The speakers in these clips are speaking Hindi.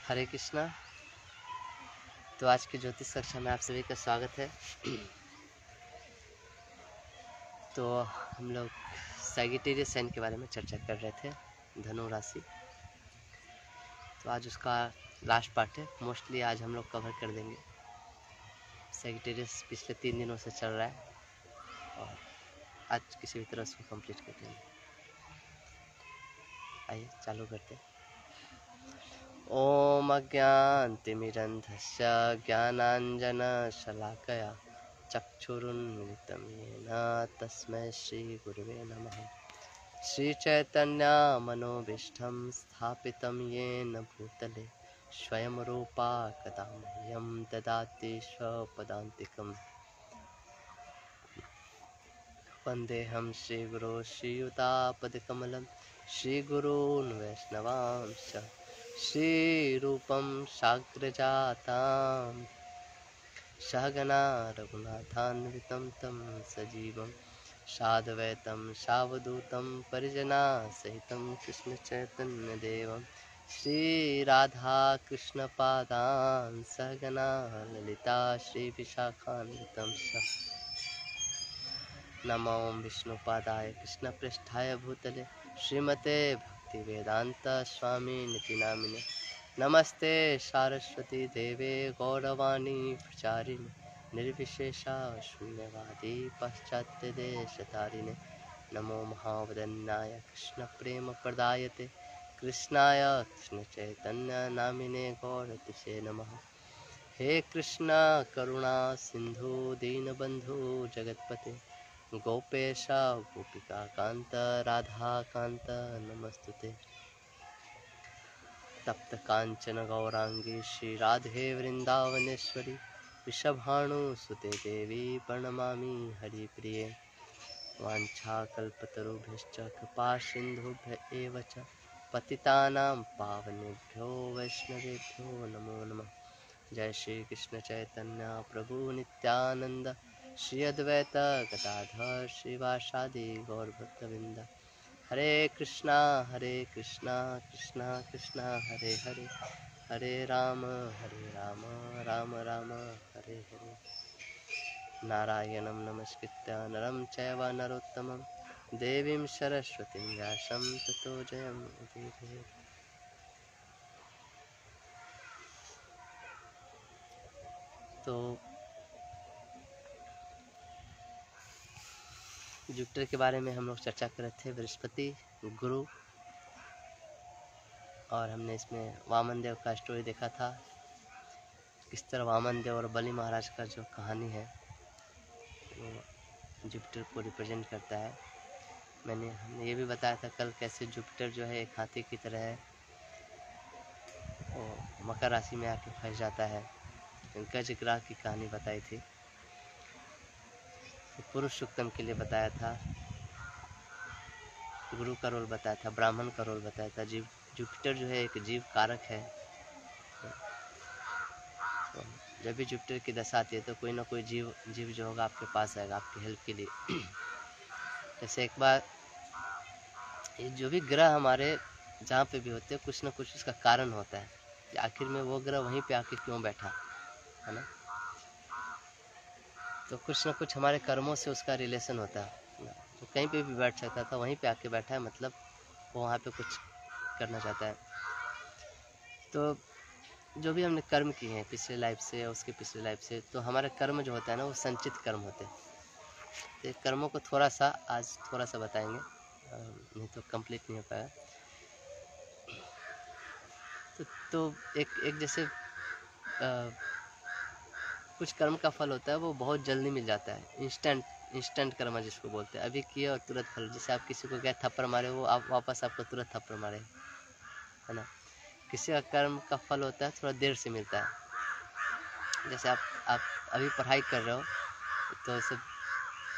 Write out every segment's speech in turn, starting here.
हरे कृष्णा। तो आज की ज्योतिष कक्षा में आप सभी का स्वागत है। तो हम लोग सैगिटेरियस साइन के बारे में चर्चा कर रहे थे, धनु राशि। तो आज उसका लास्ट पार्ट है। मोस्टली आज हम लोग कवर कर देंगे। सैगिटेरियस पिछले 3 दिनों से चल रहा है और आज किसी भी तरह उसको कंप्लीट कर देंगे। आइए चालू करते हैं। ओम अज्ञानतिमिरन्धस्य ज्ञानाञ्जनशलाकया चक्षुरुन्मिलितं येन तस्मै श्रीगुरुवे नमः। श्रीचैतन्यमनोभीष्टं स्थापितं येन भूतले स्वयं रूपा कदा मह्यं ददाति स्वपदान्तिकम्। वन्देऽहं श्रीगुरो श्रीयुतापदकमलं श्रीगुरून् वैष्णवांश्च श्रीरूपं साग्रजातां सहगना रघुनाथान्वितं तं सजीवं साद्वैतं सावधूतं परिजनासहितं कृष्णचैतन्यदेवं श्रीराधाकृष्णपादान् सहगना ललिता श्रीविशाखान्वितं च। नमो विष्णुपादाय कृष्णपृष्ठाय भूतले श्रीमते भक्तिवेदांत स्वामिनिति नामिने। नमस्ते सारस्वती देवे गौरवाणी प्रचारिणे निर्विशेषा शून्यवादी पाश्चात्यदेशतारिणे। नमो महावदन्याय कृष्णप्रेमप्रदायते कृष्णाय कृष्णचैतन्य नामिने गौरतिसे नमः। हे कृष्ण करुणा सिंधु दीनबंधु जगतपते गोपेश गोपिका कांत राधा कांत नमस्तुते। तप्त कांचन गौरांगी श्री राधे वृंदावनेश्वरी वृषभानुसुते देवी प्रणमामि हरिप्रिये। वाञ्छाकल्पतरुभ्यश्च कृपा सिन्धुभ्य एव च पतितानां पावनेभ्यो वैष्णवेभ्यो नमो नमः। जय श्री कृष्ण चैतन्य प्रभु नित्यानंद श्री अद्वैत गदाधर श्रीवासादि गौरभक्तवृंद। हरे कृष्णा कृष्णा कृष्णा हरे हरे, हरे राम राम राम हरे हरे। नारायणं नमस्कृत्य नरं चैव नरोत्तमं देवीं सरस्वतीं व्यासं ततो जयमुदीरये। तो जुपिटर के बारे में हम लोग चर्चा कर रहे थे, बृहस्पति गुरु, और हमने इसमें वामन देव का स्टोरी देखा था। किस तरह वामन देव और बलि महाराज का जो कहानी है वो जुपिटर को रिप्रेजेंट करता है। हमने ये भी बताया था कल कैसे जुपिटर जो है एक हाथी की तरह है, वो मकर राशि में आके फंस जाता है। गज ग्रह की कहानी बताई थी। पुरुष सूक्तम के लिए बताया था, गुरु का रोल बताया था, ब्राह्मण का रोल बताया था। जुपिटर जो है एक जीव कारक है। तो जब भी जुपिटर की दशा आती है तो कोई ना कोई जीव जो होगा आपके पास आएगा आपकी हेल्प के लिए। जैसे एक बार ये जो भी ग्रह हमारे जहाँ पे भी होते हैं कुछ ना कुछ उसका कारण होता है कि आखिर में वो ग्रह वहीं पे आके क्यों बैठा है ना। तो कुछ ना कुछ हमारे कर्मों से उसका रिलेशन होता है। तो कहीं पे भी बैठ सकता था, वहीं पे आके बैठा है, मतलब वो वहाँ पे कुछ करना चाहता है। तो जो भी हमने कर्म किए हैं पिछले लाइफ से या उसके पिछले लाइफ से, तो हमारे कर्म जो होता है ना वो संचित कर्म होते हैं। तो कर्मों को थोड़ा सा आज बताएंगे, नहीं तो कंप्लीट नहीं हो पाएगा। तो एक जैसे कुछ कर्म का फल होता है वो बहुत जल्दी मिल जाता है, इंस्टेंट कर्म जिसको बोलते हैं। अभी किया और तुरंत फल। जैसे आप किसी को क्या थप्पड़ मारे, वो आप वापस आपको तुरंत थप्पड़ मारे, है ना। किसी का कर्म का फल होता है थोड़ा देर से मिलता है। जैसे आप अभी पढ़ाई कर रहे हो तो सब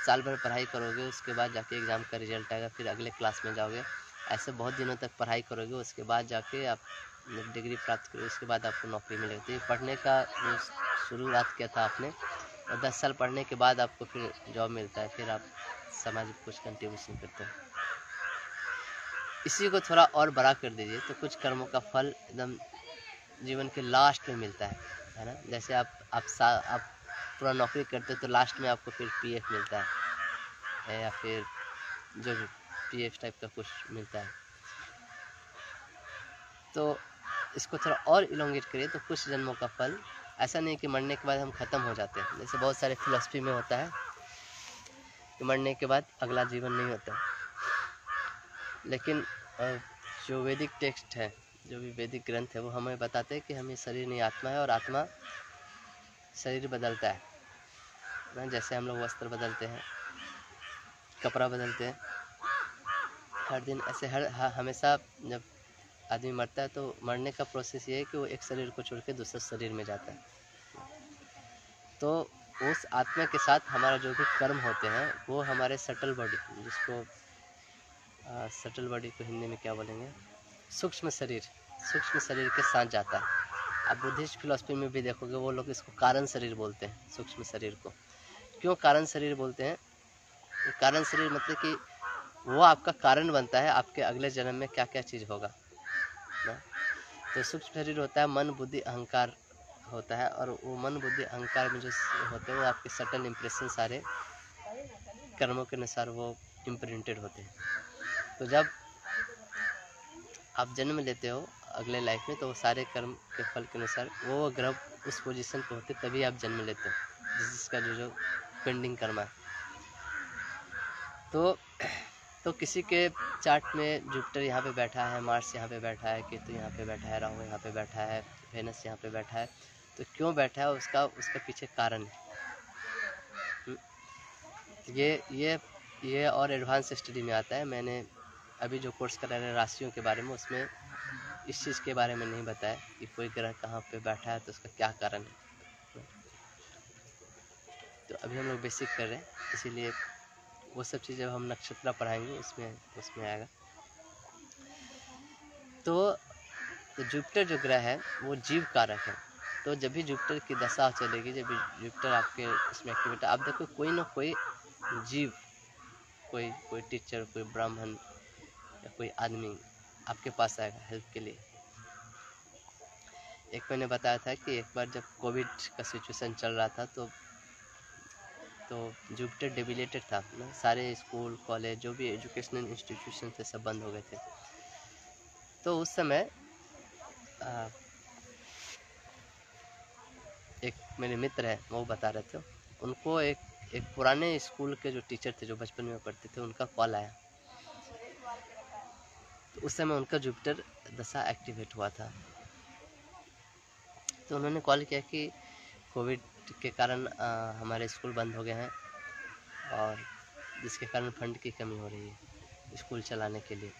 साल भर पढ़ाई करोगे, उसके बाद जाके एग्ज़ाम का रिजल्ट आएगा, फिर अगले क्लास में जाओगे। ऐसे बहुत दिनों तक पढ़ाई करोगे, उसके बाद जाके आप डिग्री प्राप्त करोगे, उसके बाद आपको नौकरी मिलेगी। तो ये पढ़ने का जो शुरुआत किया था आपने, और 10 साल पढ़ने के बाद आपको फिर जॉब मिलता है, फिर आप समाज में कुछ कंट्रीब्यूशन करते हो। इसी को थोड़ा और बड़ा कर दीजिए तो कुछ कर्मों का फल एकदम जीवन के लास्ट में मिलता है ना। जैसे आप पूरा नौकरी करते हो तो लास्ट में आपको फिर पीएफ मिलता है या फिर जो भी पीएफ टाइप का कुछ मिलता है। तो इसको थोड़ा और इलोंगेट करिए तो कुछ जन्मों का फल, ऐसा नहीं कि मरने के बाद हम ख़त्म हो जाते हैं, जैसे बहुत सारे फिलॉसफी में होता है कि मरने के बाद अगला जीवन नहीं होता। लेकिन जो वैदिक टेक्स्ट है, जो भी वैदिक ग्रंथ है, वो हमें बताते हैं कि हमें शरीर नहीं आत्मा है, और आत्मा शरीर बदलता है ना। जैसे हम लोग वस्त्र बदलते हैं, कपड़ा बदलते हैं हर दिन, ऐसे हमेशा जब आदमी मरता है तो मरने का प्रोसेस ये है कि वो एक शरीर को छोड़ के दूसरे शरीर में जाता है। तो उस आत्मा के साथ हमारा जो भी कर्म होते हैं वो हमारे सटल बॉडी, जिसको सटल बॉडी को हिंदी में क्या बोलेंगे, सूक्ष्म शरीर के साथ जाता है। आप बुद्धिस्ट फिलॉसफी में भी देखोगे वो लोग इसको कारण शरीर बोलते हैं, सूक्ष्म शरीर को। क्यों कारण शरीर बोलते हैं? कारण शरीर मतलब कि वो आपका कारण बनता है आपके अगले जन्म में क्या क्या चीज़ होगा ना। तो सूक्ष्म शरीर होता है मन बुद्धि अहंकार होता है, और वो मन बुद्धि अहंकार में जो होते हैं वो आपके सटल इम्प्रेशन सारे कर्मों के अनुसार वो इम्प्रिंटेड होते हैं। तो जब आप जन्म लेते हो अगले लाइफ में तो वो सारे कर्म के फल के अनुसार वो ग्रह उस पोजीशन पे होते, तभी आप जन्म लेते हो जिसका जो पेंडिंग कर्म है। तो किसी के चार्ट में जुपिटर यहाँ पे बैठा है, मार्स यहाँ पे बैठा है, केतु यहाँ पे बैठा है, राहु यहाँ पे बैठा है, वेनस यहाँ पे बैठा है, तो क्यों बैठा है उसका पीछे कारण है। ये और एडवांस स्टडी में आता है। मैंने अभी जो कोर्स करा है राशियों के बारे में, उसमें इस चीज़ के बारे में नहीं बताया कि कोई ग्रह कहाँ पे बैठा है तो उसका क्या कारण है। तो अभी हम लोग बेसिक कर रहे हैं, इसीलिए वो सब चीज़ें हम नक्षत्र पढ़ाएंगे उसमें आएगा। तो जुपिटर जो ग्रह है वो जीव कारक है। तो जब भी जुपिटर की दशा चलेगी, जब भी जुपिटर आपके इसमें एक्टिवेट, आप देखो कोई ना कोई जीव, कोई टीचर, कोई ब्राह्मण या कोई आदमी आपके पास आएगा हेल्प के लिए। एक मैंने बताया था कि एक बार जब कोविड का सिचुएशन चल रहा था तो जुपिटर डेबिलेटेड था ना, सारे स्कूल कॉलेज जो भी एजुकेशनल इंस्टीट्यूशन थे सब बंद हो गए थे। तो उस समय एक मेरे मित्र है वो बता रहे थे, उनको एक पुराने स्कूल के जो टीचर थे जो बचपन में पढ़ते थे उनका कॉल आया। तो उस समय उनका जुपिटर दशा एक्टिवेट हुआ था। तो उन्होंने कॉल किया कि कोविड के कारण हमारे स्कूल बंद हो गए हैं और जिसके कारण फंड की कमी हो रही है स्कूल चलाने के लिए।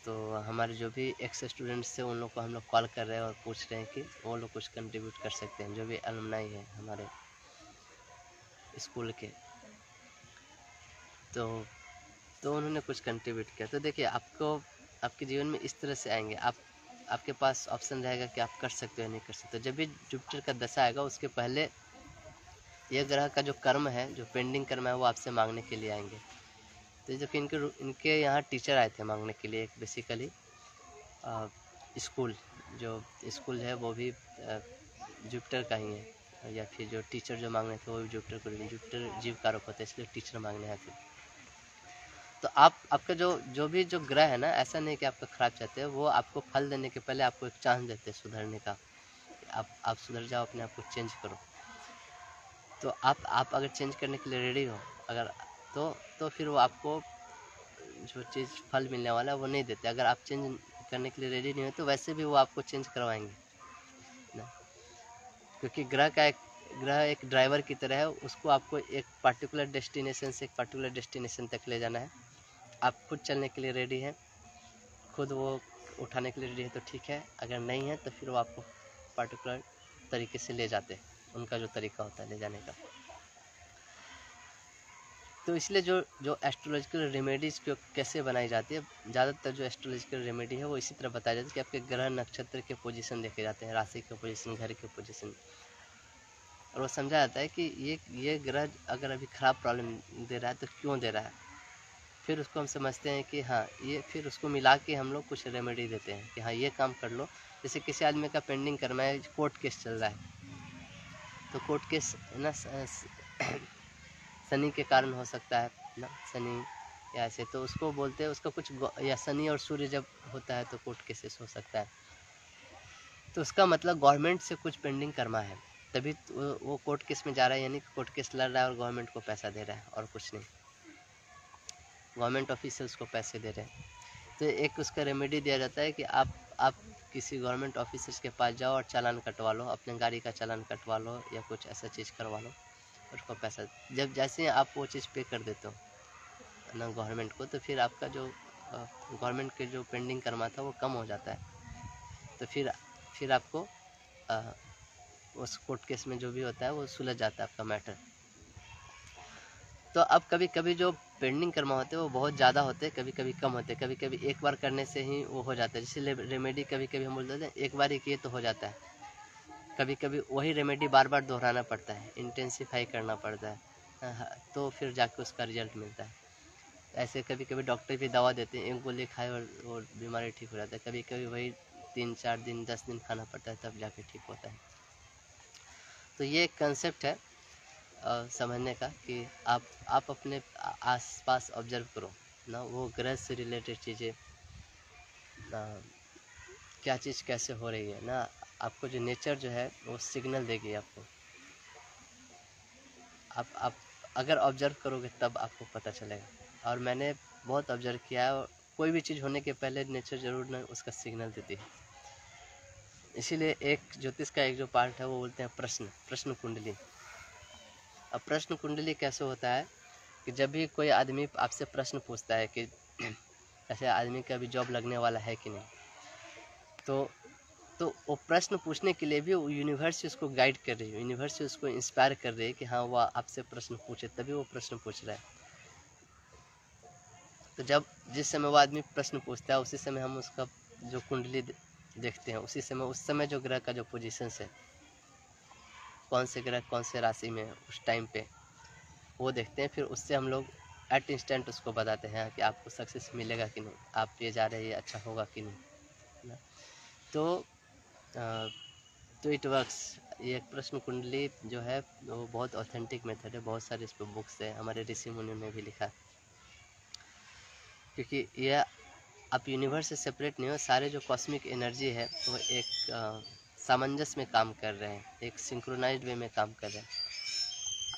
तो हमारे जो भी एक्स स्टूडेंट्स थे उन लोग को हम लोग कॉल कर रहे हैं और पूछ रहे हैं कि वो लोग कुछ कंट्रीब्यूट कर सकते हैं, जो भी अलुमनाई है हमारे स्कूल के। तो उन्होंने कुछ कंट्रीब्यूट किया। तो देखिए आपके जीवन में इस तरह से आएंगे, आपके पास ऑप्शन रहेगा कि आप कर सकते हो या नहीं कर सकते। जब भी जुपिटर का दशा आएगा उसके पहले ये ग्रह का जो कर्म है, जो पेंडिंग कर्म है, वो आपसे मांगने के लिए आएंगे। तो जो कि इनके यहाँ टीचर आए थे मांगने के लिए, एक बेसिकली स्कूल है वो भी जुपिटर का ही है, या फिर जो टीचर जो मांगने थे वो भी जुपिटर जीव कारक होता है, इसलिए टीचर मांगने आए थे। तो आपका जो ग्रह है ना, ऐसा नहीं कि आपका खराब चाहते हैं, वो आपको फल देने के पहले आपको एक चांस देते हैं सुधरने का। आप सुधर जाओ, अपने आप को चेंज करो। तो आप अगर चेंज करने के लिए रेडी हो अगर, तो फिर वो आपको जो चीज़ फल मिलने वाला है वो नहीं देते। अगर आप चेंज करने के लिए रेडी नहीं हो तो वैसे भी वो आपको चेंज करवाएंगे ना, क्योंकि ग्रह एक ड्राइवर की तरह है, उसको आपको एक पर्टिकुलर डेस्टिनेशन से एक पर्टिकुलर डेस्टिनेशन तक ले जाना है। आप खुद चलने के लिए रेडी हैं, खुद वो उठाने के लिए रेडी है तो ठीक है, अगर नहीं है तो फिर वो आपको पर्टिकुलर तरीके से ले जाते हैं, उनका जो तरीका होता है ले जाने का। तो इसलिए जो एस्ट्रोलॉजिकल रेमेडीज़ को कैसे बनाई जाती है, ज़्यादातर जो एस्ट्रोलॉजिकल रेमेडी है वो इसी तरह बताया जाता है कि आपके ग्रह नक्षत्र के पोजीशन देखे जाते हैं, राशि के पोजीशन, घर के पोजीशन, और वो समझा जाता है कि ये ग्रह अगर अभी ख़राब प्रॉब्लम दे रहा है तो क्यों दे रहा है। फिर उसको हम समझते हैं कि हाँ ये, फिर उसको मिला के हम लोग कुछ रेमेडी देते हैं कि हाँ ये काम कर लो। जैसे किसी आदमी का पेंडिंग करना है, कोर्ट केस चल रहा है, तो कोर्ट केस ना शनि के कारण हो सकता है ना, शनि या ऐसे, तो उसको बोलते हैं उसका कुछ, या शनि और सूर्य जब होता है तो कोर्ट केसेस हो सकता है। तो उसका मतलब गवर्नमेंट से कुछ पेंडिंग करना है, तभी वो कोर्ट केस में जा रहा है, यानी कोर्ट केस लड़ रहा है और गवर्नमेंट को पैसा दे रहा है और कुछ नहीं, गवर्नमेंट ऑफिसर्स को पैसे दे रहे हैं। तो एक उसका रेमेडी दिया जाता है कि आप किसी गवर्नमेंट ऑफिसर्स के पास जाओ और चालान कटवा लो, अपने गाड़ी का चालान कटवा लो या कुछ ऐसा चीज़ करवा लो, उसको पैसा, जब जैसे ही आप वो चीज़ पे कर देते हो ना गवर्नमेंट को, तो फिर आपका जो गवर्नमेंट के जो पेंडिंग करना था वो कम हो जाता है। तो फिर आपको उस कोर्ट केस में जो भी होता है वो सुलझ जाता है आपका मैटर। तो अब कभी कभी जो पेंडिंग कर्मा होते हैं वो बहुत ज़्यादा होते हैं, कभी कभी कम होते हैं, कभी कभी एक बार करने से ही वो हो जाता है। जैसे रेमेडी कभी कभी हम बोल देते हैं एक बार ही किए तो हो जाता है, कभी कभी वही रेमेडी बार बार दोहराना पड़ता है, इंटेंसिफाई करना पड़ता है, तो फिर जाके उसका रिजल्ट मिलता है। ऐसे कभी कभी डॉक्टर भी दवा देते हैं, एक गोली खाए और बीमारी ठीक हो जाता है, कभी कभी वही 3-4 दिन 10 दिन खाना पड़ता है तब जाके ठीक होता है। तो ये एक कंसेप्ट है समझने का कि आप अपने आसपास ऑब्जर्व करो ना, वो ग्रह से रिलेटेड चीज़ें, क्या चीज़ कैसे हो रही है ना, आपको जो नेचर जो है वो सिग्नल देगी आपको। आप अगर ऑब्जर्व करोगे तब आपको पता चलेगा। और मैंने बहुत ऑब्जर्व किया है, कोई भी चीज़ होने के पहले नेचर ज़रूर ना उसका सिग्नल देती है। इसीलिए एक ज्योतिष का एक जो पार्ट है वो बोलते हैं प्रश्न कुंडली। अब प्रश्न कुंडली कैसे होता है कि जब भी कोई आदमी आपसे प्रश्न पूछता है कि ऐसे आदमी का भी जॉब लगने वाला है कि नहीं, तो वो प्रश्न पूछने के लिए भी वो यूनिवर्स उसको गाइड कर रही है, यूनिवर्स उसको इंस्पायर कर रही है कि हाँ वो आपसे प्रश्न पूछे, तभी वो प्रश्न पूछ रहा है। तो जब जिस समय वो आदमी प्रश्न पूछता है उसी समय हम उसका जो कुंडली देखते हैं, उसी समय उस समय जो ग्रह का जो पोजीशन है, कौन से ग्रह कौन से राशि में उस टाइम पे, वो देखते हैं। फिर उससे हम लोग एट इंस्टेंट उसको बताते हैं कि आपको सक्सेस मिलेगा कि नहीं, आप ये जा रहे हैं ये अच्छा होगा कि नहीं ना। तो इट वर्क्स। ये प्रश्न कुंडली जो है वो बहुत ऑथेंटिक मेथड है, बहुत सारे इस पर बुक्स है, हमारे ऋषि मुनियों ने भी लिखा। क्योंकि यह आप यूनिवर्स से सेपरेट नहीं हो, सारे जो कॉस्मिक एनर्जी है वो एक सामंजस्य में काम कर रहे हैं, एक सिंक्रोनाइज्ड वे में काम कर रहे हैं।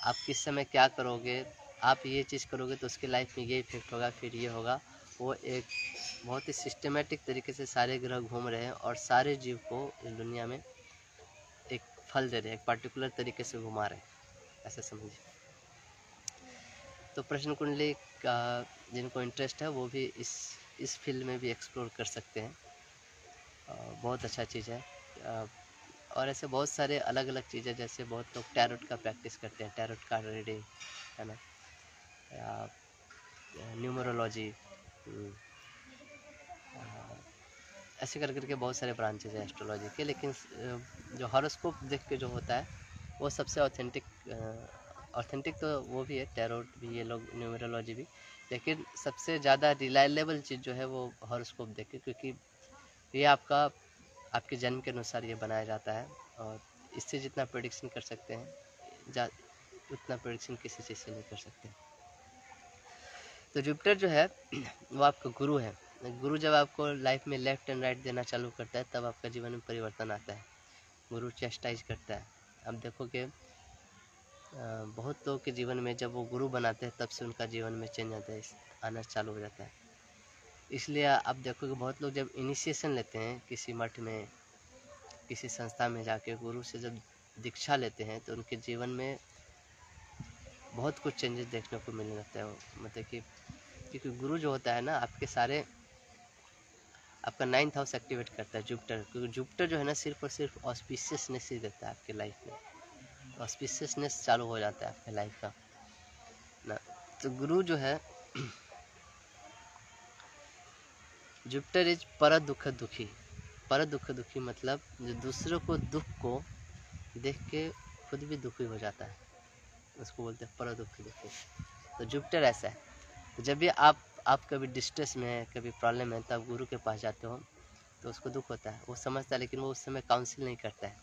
आप किस समय क्या करोगे, आप ये चीज़ करोगे तो उसके लाइफ में ये इफेक्ट होगा, फिर ये होगा। वो एक बहुत ही सिस्टमेटिक तरीके से सारे ग्रह घूम रहे हैं और सारे जीव को इस दुनिया में एक फल दे रहे हैं, एक पर्टिकुलर तरीके से घुमा रहे हैं, ऐसे समझिए। तो प्रश्न कुंडली का जिनको इंटरेस्ट है वो भी इस फील्ड में भी एक्सप्लोर कर सकते हैं, बहुत अच्छा चीज़ है। और ऐसे बहुत सारे अलग अलग चीज़ें, जैसे बहुत लोग टैरोट का प्रैक्टिस करते हैं, टैरोट कार्ड रीडिंग है ना, या न्यूमरोलॉजी, ऐसे कर करके बहुत सारे ब्रांचेज हैं एस्ट्रोलॉजी के। लेकिन जो हॉरोस्कोप देख के जो होता है वो सबसे ऑथेंटिक तो वो भी है, टैरोट भी, ये लोग न्यूमरोलॉजी भी, लेकिन सबसे ज़्यादा रिलायबल चीज़ जो है वो हॉरोस्कोप देख के, क्योंकि ये आपके जन्म के अनुसार ये बनाया जाता है और इससे जितना प्रेडिक्शन कर सकते हैं उतना प्रेडिक्शन किसी चीज़ से नहीं कर सकते। तो जुपिटर जो है वो आपका गुरु है। गुरु जब आपको लाइफ में लेफ्ट एंड राइट देना चालू करता है तब आपका जीवन में परिवर्तन आता है। गुरु चेस्टाइज करता है। अब देखोगे बहुत लोगों के जीवन में जब वो गुरु बनाते हैं तब से उनका जीवन में चेंज आना चालू हो जाता है। इसलिए आप देखोगे बहुत लोग जब इनिशिएशन लेते हैं किसी मठ में, किसी संस्था में जाके गुरु से जब दीक्षा लेते हैं तो उनके जीवन में बहुत कुछ चेंजेस देखने को मिलने लगता है। मतलब कि क्योंकि गुरु जो होता है ना आपका 9th हाउस एक्टिवेट करता है जुपिटर, क्योंकि जुपिटर जो है ना सिर्फ और सिर्फ ऑस्पिशियसनेस ही देता है आपके लाइफ में, ऑस्पिशियसनेस चालू हो जाता है आपके लाइफ का ना। तो गुरु जो है जुपिटर इज पर दुख दुखी मतलब जो दूसरों को दुख को देख के खुद भी दुखी हो जाता है, उसको बोलते हैं पर दुखी। तो जुपिटर ऐसा है। तो जब भी आप कभी डिस्ट्रेस में है, कभी प्रॉब्लम है, तो आप गुरु के पास जाते हो तो उसको दुख होता है, वो समझता है, लेकिन वो उस समय काउंसिल नहीं करता है,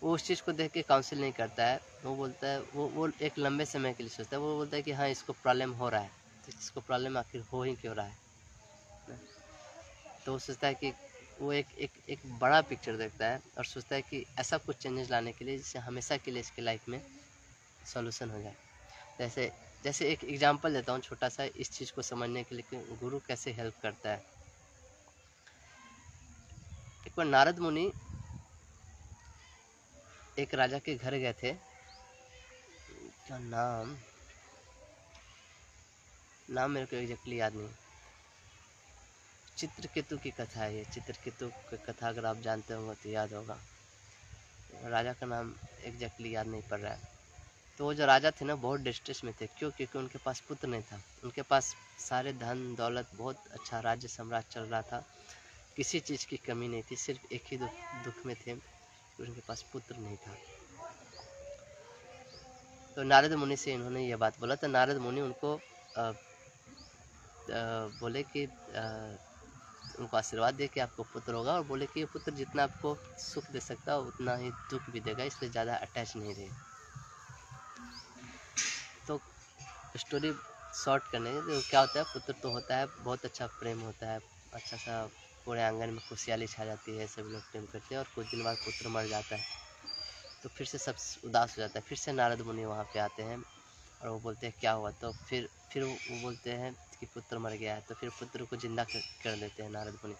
वो उस चीज़ को देख के काउंसिल नहीं करता है। वो बोलता है, वो एक लंबे समय के लिए सोचता है, वो बोलता है कि हाँ इसको प्रॉब्लम हो रहा है, तो इसको प्रॉब्लम आखिर हो ही क्यों रहा है। तो वो सोचता है कि वो एक बड़ा पिक्चर देखता है और सोचता है कि ऐसा कुछ चेंजेस लाने के लिए जिससे हमेशा के लिए इसके लाइफ में सॉल्यूशन हो जाए। जैसे जैसे एक एग्जांपल देता हूँ छोटा सा, इस चीज़ को समझने के लिए कि गुरु कैसे हेल्प करता है। एक बार नारद मुनि एक राजा के घर गए थे, क्या नाम मेरे को एग्जैक्टली याद नहीं। चित्रकेतु की कथा है ये, चित्रकेतु की कथा अगर आप जानते होंगे तो याद होगा। राजा का नाम एग्जैक्टली याद नहीं पड़ रहा है। तो वो जो राजा थे ना बहुत डिस्ट्रेस में थे, क्यों? क्योंकि उनके पास पुत्र नहीं था। उनके पास सारे धन दौलत, बहुत अच्छा राज्य साम्राज्य चल रहा था, किसी चीज़ की कमी नहीं थी, सिर्फ एक ही दुख में थे, उनके पास पुत्र नहीं था। तो नारद मुनि से इन्होंने ये बात बोला, तो नारद मुनि उनको बोले कि उनको आशीर्वाद दे कि आपको पुत्र होगा, और बोले कि ये पुत्र जितना आपको सुख दे सकता है उतना ही दुख भी देगा, इसलिए ज़्यादा अटैच नहीं रहे। तो स्टोरी शॉर्ट करने के तो क्या होता है, पुत्र तो होता है, बहुत अच्छा प्रेम होता है, अच्छा सा पूरे आंगन में खुशहाली छा जाती है, सब लोग प्रेम करते हैं, और कुछ दिन बाद पुत्र मर जाता है, तो फिर से सब उदास हो जाता है। फिर से नारद मुनि वहाँ पे आते हैं और वो बोलते हैं क्या हुआ, तो फिर वो बोलते हैं कि पुत्र मर गया है, तो फिर पुत्र को जिंदा कर देते हैं नारद मुनि।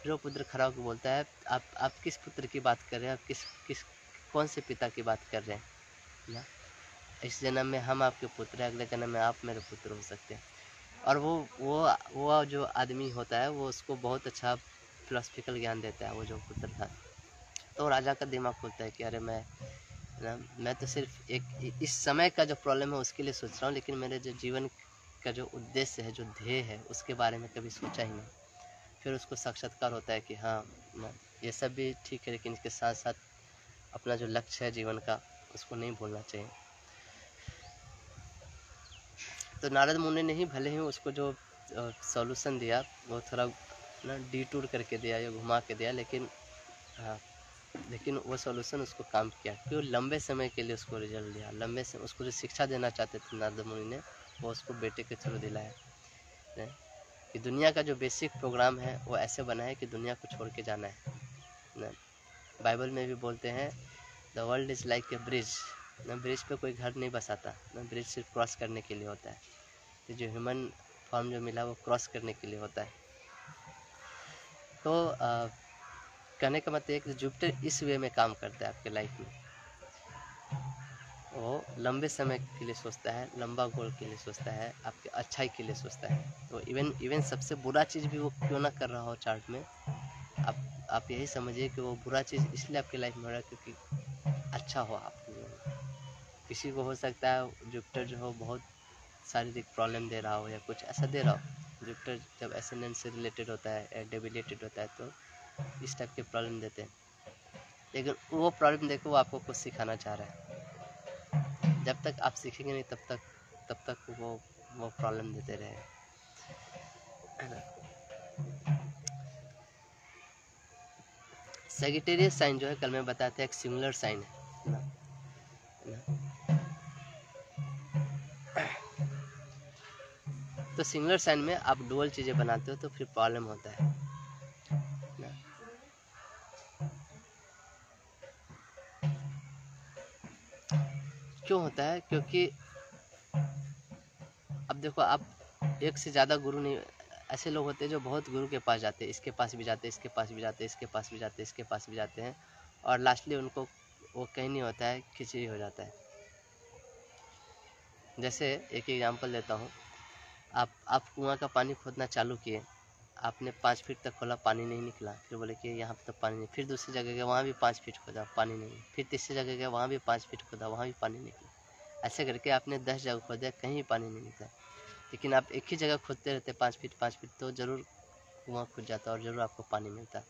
फिर वो पुत्र खड़ा होकर बोलता है, आप किस पुत्र की बात कर रहे हैं, आप किस कौन से पिता की बात कर रहे हैं ना? इस जन्म में हम आपके पुत्र हैं, अगले जन्म में आप मेरे पुत्र हो सकते हैं। और वो जो आदमी होता है वो उसको बहुत अच्छा फिलोसफिकल ज्ञान देता है, वो जो पुत्र था। तो राजा का दिमाग खुलता है कि अरे मैं तो सिर्फ एक इस समय का जो प्रॉब्लम है उसके लिए सोच रहा हूँ, लेकिन मेरे जो जीवन का जो उद्देश्य है, जो ध्येय है, उसके बारे में कभी सोचा ही नहीं। फिर उसको साक्षात्कार होता है कि हाँ ये सब भी ठीक है, लेकिन इसके साथ साथ अपना जो लक्ष्य है जीवन का उसको नहीं भूलना चाहिए। तो नारद मुनि ने ही भले ही उसको जो सॉल्यूशन दिया वो थोड़ा ना डिटूर करके दिया या घुमा के दिया, लेकिन हाँ, लेकिन वो सॉल्यूशन उसको काम किया, क्यों? लंबे समय के लिए उसको रिजल्ट दिया, लंबे समय उसको जो शिक्षा देना चाहते थे नारद मुनि ने, वो उसको बेटे के थ्रू दिलाया कि दुनिया का जो बेसिक प्रोग्राम है वो ऐसे बना है कि दुनिया को छोड़ के जाना है ना। बाइबल में भी बोलते हैं the world is like a bridge ना, ब्रिज पे कोई घर नहीं बसाता ना, ब्रिज सिर्फ क्रॉस करने के लिए होता है। तो जो ह्यूमन फॉर्म जो मिला वो क्रॉस करने के लिए होता है। तो कहने का मतलब है कि जुपिटर इस वे में काम करता है आपके लाइफ में, वो लंबे समय के लिए सोचता है, लंबा गोल के लिए सोचता है, आपके अच्छाई के लिए सोचता है। तो इवन सबसे बुरा चीज़ भी वो क्यों ना कर रहा हो चार्ट में, आप यही समझिए कि वो बुरा चीज़ इसलिए आपके लाइफ में हो रहा है क्योंकि अच्छा हो आपके जीवन में। किसी को हो सकता है जुपिटर जो हो बहुत शारीरिक प्रॉब्लम दे रहा हो या कुछ ऐसा दे रहा हो। जुपिटर जब एसेंडेंट से रिलेटेड होता है या डेबिलेटेड होता है तो इस टाइप के प्रॉब्लम देते हैं, लेकिन वो प्रॉब्लम देखो वो आपको कुछ सिखाना चाह रहा है। जब तक आप सीखेंगे नहीं तब तक वो प्रॉब्लम देते रहे, है ना। सेजिटेरियस साइन जो है कल मैं बताया था एक सिंगुलर साइन है ना। तो सिंगुलर साइन में आप डुअल चीज़ें बनाते हो तो फिर प्रॉब्लम होता है ना। क्यों होता है? क्योंकि अब देखो आप एक से ज़्यादा गुरु नहीं, ऐसे लोग होते हैं जो बहुत गुरु के पास जाते हैं, इसके पास भी जाते हैं, इसके पास भी जाते हैं, इसके पास भी जाते हैं, इसके पास भी जाते हैं, और लास्टली उनको वो कहीं नहीं होता है, खिचड़ी हो जाता है। जैसे एक एग्जांपल देता हूँ, आप कुआं का पानी खोदना चालू किए, आपने 5 फीट तक खोला, पानी नहीं निकला, फिर बोले कि यहाँ पे तो पानी नहीं, फिर दूसरी जगह गए वहाँ भी 5 फीट खोदा, पानी नहीं, फिर तीसरी जगह गए वहाँ भी 5 फीट खोदा, वहाँ भी पानी निकला। ऐसे करके आपने 10 जगह खोदा, कहीं पानी नहीं निकला। लेकिन आप एक ही जगह खोदते रहते 5 फीट तो ज़रूर कुआं खुद जाता है और ज़रूर आपको पानी मिलता है।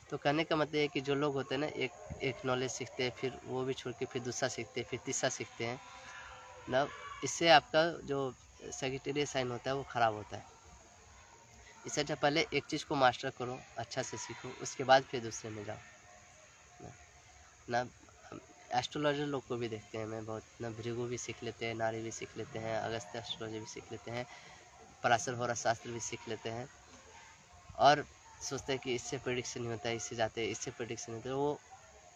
तो कहने का मतलब है कि जो लोग होते हैं ना, एक नॉलेज सीखते हैं, फिर वो भी छोड़ के फिर दूसरा सीखते हैं, फिर तीसरा सीखते हैं ना, इससे आपका जो सेजिटेरियस साइन होता है वो ख़राब होता है। इससे अच्छा पहले एक चीज़ को मास्टर करो, अच्छा से सीखो, उसके बाद फिर दूसरे में जाओ ना। एस्ट्रोलॉजर लोग को भी देखते हैं मैं बहुत ना, भृगु भी सीख लेते हैं, नारी भी सीख लेते हैं, अगस्त्य एस्ट्रोलॉजी भी सीख लेते हैं, पराशर होरा शास्त्र भी सीख लेते हैं, और सोचते हैं कि इससे प्रेडिक्शन नहीं होता है, इससे जाते हैं, इससे प्रेडिक्शन नहीं होता है। वो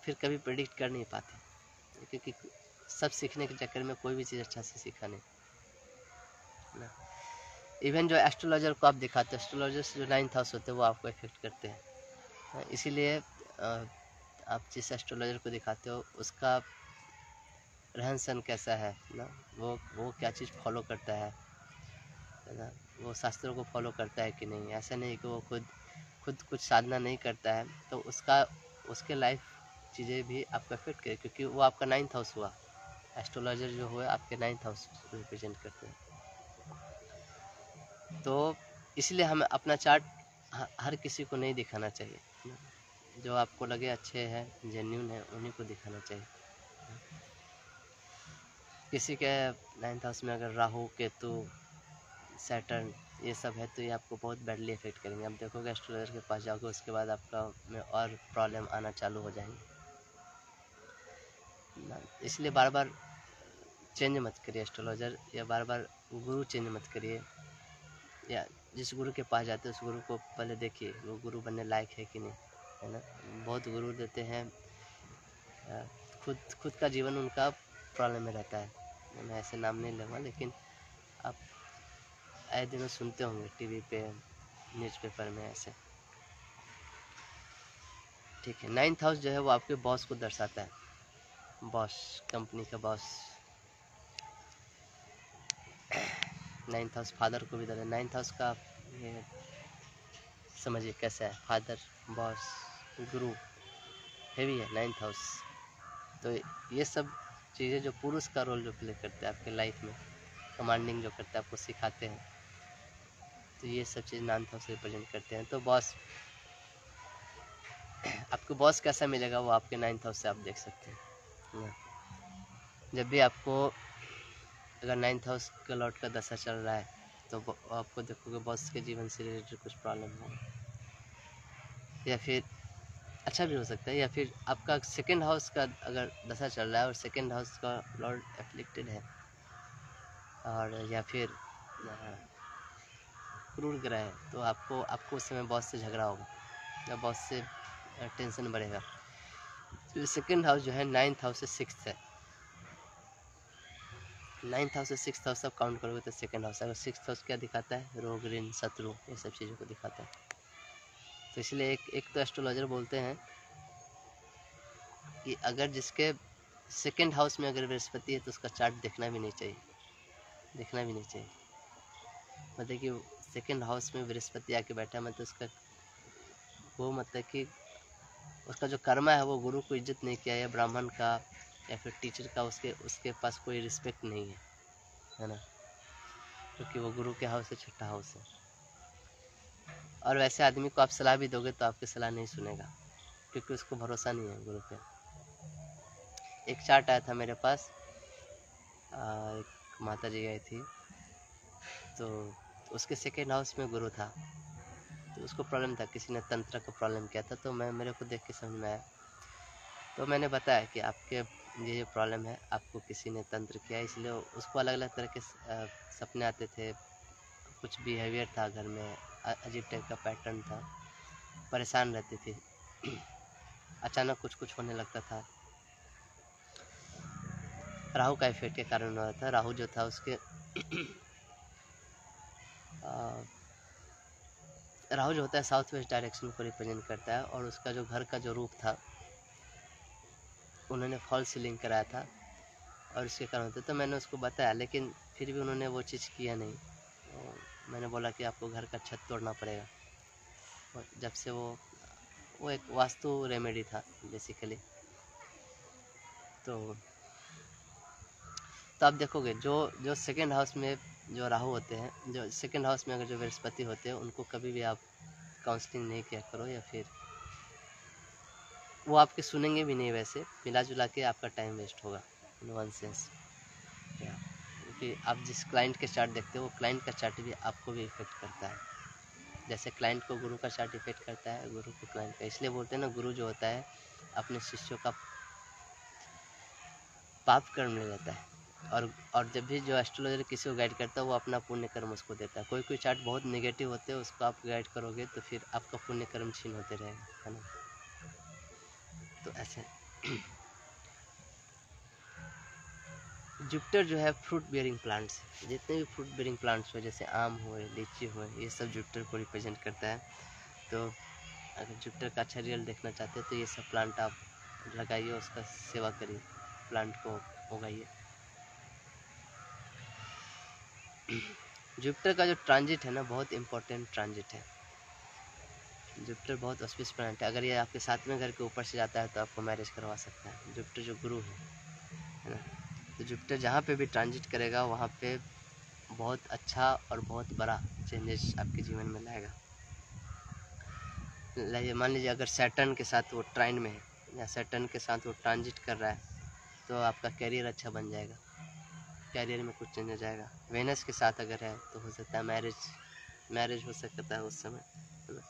फिर कभी प्रेडिक्ट कर नहीं पाते, क्योंकि सब सीखने के चक्कर में कोई भी चीज़ अच्छा से सीखा नहीं ना। इवन जो एस्ट्रोलॉजर को आप दिखाते हैं, एस्ट्रोलॉजर से जो 9th हाउस होते हैं वो आपको इफेक्ट करते हैं। इसीलिए आप जिस एस्ट्रोलॉजर को दिखाते हो उसका रहन सहन कैसा है ना, वो क्या चीज़ फॉलो करता है ना, वो शास्त्रों को फॉलो करता है कि नहीं। ऐसा नहीं कि वो खुद कुछ साधना नहीं करता है तो उसके लाइफ चीज़ें भी आपको इफेक्ट करे, क्योंकि वो आपका 9th हाउस हुआ। एस्ट्रोलॉजर जो हुआ आपके 9th हाउस रिप्रेजेंट करते हैं। तो इसलिए हमें अपना चार्ट हर किसी को नहीं दिखाना चाहिए, जो आपको लगे अच्छे हैं, जेन्युइन है, उन्हीं को दिखाना चाहिए। किसी के 9th हाउस में अगर राहु, केतु, सैटर्न ये सब है तो ये आपको बहुत बैडली इफेक्ट करेंगे। आप देखोगे एस्ट्रोलॉजर के पास जाओगे उसके बाद आपका में और प्रॉब्लम आना चालू हो जाएंगे। इसलिए बार बार चेंज मत करिए एस्ट्रोलॉजर, या बार बार गुरु चेंज मत करिए, या जिस गुरु के पास जाते हैं उस गुरु को पहले देखिए वो गुरु बनने लायक है कि नहीं, है ना। बहुत गुरु देते हैं, खुद का जीवन उनका प्रॉब्लम में रहता है। मैं ऐसे नाम नहीं लूँगा, लेकिन आप आए दिनों सुनते होंगे टीवी पे, न्यूज़पेपर में ऐसे। ठीक है, 9th हाउस जो है वो आपके बॉस को दर्शाता है, बॉस, कंपनी का बॉस। 9th हाउस फादर को भी दे रहा है। 9th हाउस का ये समझिए कैसा है, फादर, बॉस, गुरु, हेवी है 9th हाउस। तो ये सब चीज़ें जो पुरुष का रोल जो प्ले करते हैं आपके लाइफ में, कमांडिंग जो करते हैं, आपको सिखाते हैं, तो ये सब चीज़ 9th हाउस रिप्रेजेंट करते हैं। तो बॉस, आपको बॉस कैसा मिलेगा वो आपके 9th हाउस से आप देख सकते हैं। जब भी आपको अगर 9th हाउस का लॉर्ड का दशा चल रहा है तो आपको देखोगे बॉस के जीवन से रिलेटेड कुछ प्रॉब्लम हो, या फिर अच्छा भी हो सकता है, या फिर आपका 2nd हाउस का अगर दशा चल रहा है और 2nd हाउस का लॉर्ड एफ्लिक्टेड है, और या फिर क्रूर ग्रह है, तो आपको उस समय बॉस से झगड़ा होगा या बॉस से टेंशन बढ़ेगा। तो 2nd हाउस जो है 9th हाउस से 6th है। 9th हाउस से 6th हाउस आप काउंट करोगे तो 2nd हाउस, अगर 6th हाउस क्या दिखाता है, रोग, ऋण, शत्रु, ये सब चीज़ों को दिखाता है। तो इसलिए एक तो एस्ट्रोलॉजर बोलते हैं कि अगर जिसके 2nd हाउस में अगर बृहस्पति है तो उसका चार्ट देखना भी नहीं चाहिए, मतलब कि 2nd हाउस में बृहस्पति आके बैठा, मतलब उसका वो, मतलब कि उसका जो कर्मा है वो गुरु को इज्जत नहीं किया, या ब्राह्मण का या फिर टीचर का उसके पास कोई रिस्पेक्ट नहीं है ना, क्योंकि वो गुरु के हाउस से 6ठा हाउस है। और वैसे आदमी को आप सलाह भी दोगे तो आपकी सलाह नहीं सुनेगा, क्योंकि उसको भरोसा नहीं है गुरु पे। एक चार्ट आया था मेरे पास, एक माता जी गई थी, तो उसके 2nd हाउस में गुरु था, तो उसको प्रॉब्लम था, किसी ने तंत्र का प्रॉब्लम किया था। तो मेरे को देख के समझ में आया, तो मैंने बताया कि आपके ये प्रॉब्लम है, आपको किसी ने तंत्र किया, इसलिए उसको अलग अलग तरह के सपने आते थे, कुछ बिहेवियर था घर में, अजीब टाइप का पैटर्न था, परेशान रहती थी, अचानक कुछ होने लगता था। राहु का इफेक्ट के कारण हो रहा था। राहु जो था उसके राहु जो होता है साउथ वेस्ट डायरेक्शन को रिप्रेजेंट करता है, और उसका जो घर का जो रूप था उन्होंने फॉल सीलिंग कराया था, और इसके कारण होता, तो मैंने उसको बताया, लेकिन फिर भी उन्होंने वो चीज़ किया नहीं। तो मैंने बोला कि आपको घर का छत तोड़ना पड़ेगा, और जब से वो एक वास्तु रेमेडी था बेसिकली। तो आप देखोगे जो 2nd हाउस में जो राहु होते हैं, जो 2nd हाउस में अगर जो बृहस्पति होते हैं, उनको कभी भी आप काउंसलिंग नहीं किया करो, या फिर वो आपके सुनेंगे भी नहीं, वैसे मिला जुला के आपका टाइम वेस्ट होगा इन वन सेंस। क्योंकि आप जिस क्लाइंट के चार्ट देखते हो वो क्लाइंट का चार्ट भी आपको भी इफेक्ट करता है। जैसे क्लाइंट को गुरु का चार्ट इफेक्ट करता है, गुरु को क्लाइंट का। इसलिए बोलते हैं ना, गुरु जो होता है अपने शिष्यों का पाप कर्म ले लेता है, और जब भी जो एस्ट्रोलॉजर किसी को गाइड करता है वो अपना पुण्य कर्म उसको देता है। कोई कोई चार्ट बहुत नेगेटिव होते हैं, उसको आप गाइड करोगे तो फिर आपका पुण्य कर्म छीन होते रहेगा, है ना। तो ऐसे जुपिटर जो है फ्रूट बियरिंग प्लांट्स, जितने भी फ्रूट बियरिंग प्लांट्स हो, जैसे आम हुए, लीची हुए, ये सब जुपिटर को रिप्रेजेंट करता है। तो अगर जुपिटर का अच्छा रिजल्ट देखना चाहते हैं तो ये सब प्लांट आप लगाइए, उसका सेवा करिए, प्लांट को उगाइए। जुपिटर का जो ट्रांजिट है ना, बहुत इम्पोर्टेंट ट्रांजिट है। जुपिटर बहुत ऑस्पिशियस प्लैनेट है। अगर ये आपके 7वें घर के ऊपर से जाता है तो आपको मैरिज करवा सकता है। जुपिटर जो गुरु है ना, तो जुपिटर जहाँ पे भी ट्रांजिट करेगा वहाँ पे बहुत अच्छा और बहुत बड़ा चेंजेस आपके जीवन में लाएगा। मान लीजिए अगर सैटर्न के साथ वो ट्राइन में है या सैटर्न के साथ वो ट्रांजिट कर रहा है तो आपका कैरियर अच्छा बन जाएगा, कैरियर में कुछ चेंज हो जाएगा। वेनस के साथ अगर है तो हो सकता है मैरिज हो सकता है उस समय, है ना।